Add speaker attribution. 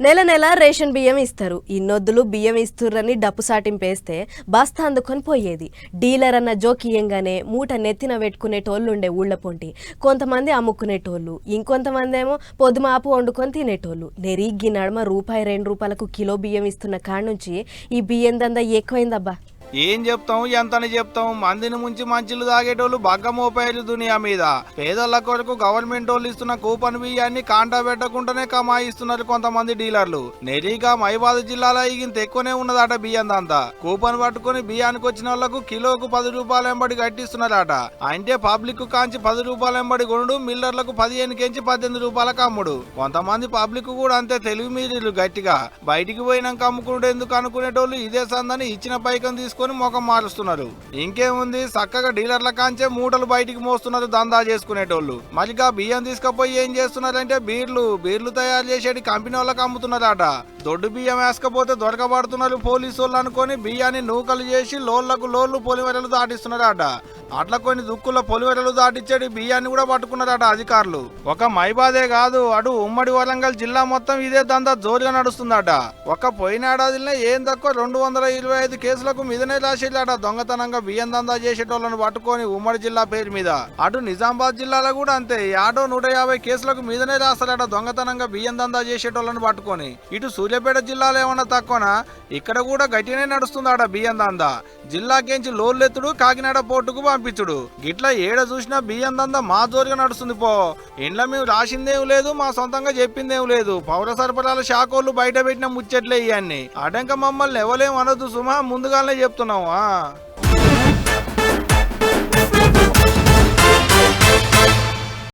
Speaker 1: నెల నెల రేషన్ బియ్యం ఇస్తారు. ఇన్నొద్దులు బియ్యం ఇస్తుర్రని డప్పు సాటింపేస్తే బస్తా అందుకొని పోయేది. డీలర్ అన్న జోకియంగానే మూట నెత్తిన పెట్టుకునేటోళ్ళుండే ఊళ్ళ పొంటి. కొంతమంది అమ్ముకునేటోళ్ళు, ఇంకొంతమంది ఏమో పొద్దుమాపు వండుకొని తినేటోళ్ళు. నెరిగ్గి నడమ ₹2 కిలో బియ్యం ఇస్తున్న కాడ్నుంచి ఈ బియ్యం దందా ఎక్కువైందబ్బా.
Speaker 2: ఏం చెప్తాం, ఎంతని చెప్తాం? మందిని ముంచి మంచిలు తాగేటోళ్ళు బగ్గ మోపాయిలు దునియా మీద. పేదల కొరకు గవర్నమెంట్ వాళ్ళు ఇస్తున్న కూపన్ బియ్యాన్ని కాంటా పెట్టకుండానే కమాయిస్తున్నారు కొంతమంది డీలర్లు. నెరీగా మైబాద్ జిల్లాలో ఇంత ఎక్కువనే ఉన్నదట బియ్యం దంతా. కూపన్ పట్టుకుని బియ్యానికి వచ్చిన వాళ్లకు కిలోకు ₹10 ఎంబడి కట్టిస్తున్నారట. అంటే పబ్లిక్ కాంచి ₹10 ఎంబడి కొనుడు, మిల్లర్లకు 15 కెంచి ₹18 అమ్ముడు. కొంతమంది పబ్లిక్ కూడా అంతే తెలివి మీరిలు గట్టిగా. బయటికి పోయినాక అమ్ముకుడు ఎందుకు అనుకునేటోళ్ళు ఇదే సందని ఇచ్చిన పైకం తీసుకుని మొఖం మారుస్తున్నారు. ఇంకేముంది, చక్కగా డీలర్ల కాంచే మూటలు బయటికి మోస్తున్నారు దందా చేసుకునేటోళ్ళు. మరిగా బియ్యం తీసుకుపోయి ఏం చేస్తున్నారంటే బీర్లు తయారు చేసేటి కంపెనీ వాళ్ళకి అమ్ముతున్నారట. దొడ్డు బియ్యం వేసుకపోతే దొరకబడుతున్నారు పోలీసు వాళ్ళు అనుకొని బియ్యాన్ని నూకలు చేసి లోళ్లు పొలివెరలు దాటిస్తున్నారట. అట్లా కొన్ని దుక్కుల పొలివెరలు దాటిచ్చేటి బియ్యాన్ని కూడా పట్టుకున్నారట అధికారులు. ఒక మైబాదే కాదు, అటు ఉమ్మడి వరంగల్ జిల్లా మొత్తం ఇదే దందా జోరుగా నడుస్తుందట. ఒక పోయినేడాదిలో ఏం తక్కువ 225 కేసులకు మీదనే రాసేట దొంగతనంగా బియ్యం దందా చేసేటోళ్లను పట్టుకొని ఉమ్మడి జిల్లా పేరు మీద. అటు నిజామాబాద్ జిల్లాలో కూడా అంతే, ఆటో 150 కేసులకు మీదనే రాస్తారట దొంగతనంగా బియ్యం దందా చేసేటోళ్లను పట్టుకొని. ఇటు సూర్యాపేట జిల్లాలో ఏమన్నా తక్కువనా? ఇక్కడ కూడా గట్టినే నడుస్తుందట బియ్యం దందా. జిల్లాకేంచి లోల్లెత్తుడు, కాకినాడ పోర్టుకు పంపించుడు. గిట్లా ఏడ చూసినా బియ్యం దందా మా జోరుగా నడుస్తుంది పో. ఇంట్లో మేము రాసిందేం లేదు, మా సొంతంగా చెప్పిందేం లేదు. పౌర సరఫరాల శాఖోళ్ళు బయట పెట్టిన ముచ్చట్లే ఇవన్నీ. అడంక మమ్మల్ని ఎవలేం అనొద్దు సుమా, ముందుగానే చెప్తున్నాం.